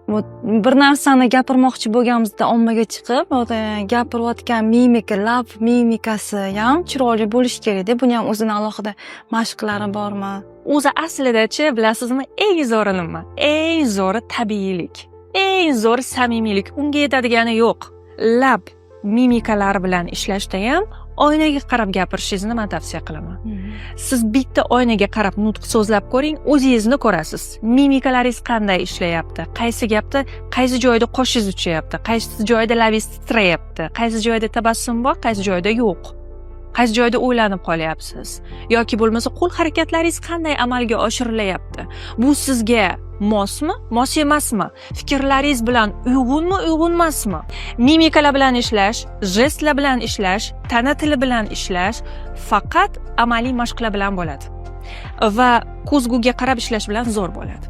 bir narsani gapirmoqchi bo'lganimizda ommaga chiqib, gapirayotgan lab mimikasi ham chiroyli bo'lishi kerak-da. Buni ham o'zini alohida mashqlari bormi? O'zi aslida-chi, bilasizmi, eng zo'ri nima? Eng zo'ri tabiiylik. Eng zo'ri samimiylik. Unga yetadigani yo'q. Lab mimikalari bilan ishlashda ham oynaga qarab gapirishingizni men tavsiya qilaman. Siz bitta oynaga qarab nutq so'zlab ko'ring, o'zingizni ko'rasiz. Mimikalaringiz qanday ishlayapti? Qaysi gapda, qaysi joyda qoshingiz uchayapti? Qaysi joyda labingiz titrayapti? Qaysi joyda tabassum bor, qaysi joyda yo'q? Qaysi joyda o'ylanib qolyapsiz? Yoki bo'lmasa qo'l harakatlaringiz qanday amalga oshirilyapti? Bu sizga mosmi, mos emasmi? Fikrlaringiz bilan uyg'unmi, uyg'un emasmi? Mimikalar bilan ishlash, jestlar bilan ishlash, tana tili bilan ishlash faqat amaliy mashqlar bilan bo'ladi. Va ko'zguga qarab ishlash bilan zo'r bo'ladi.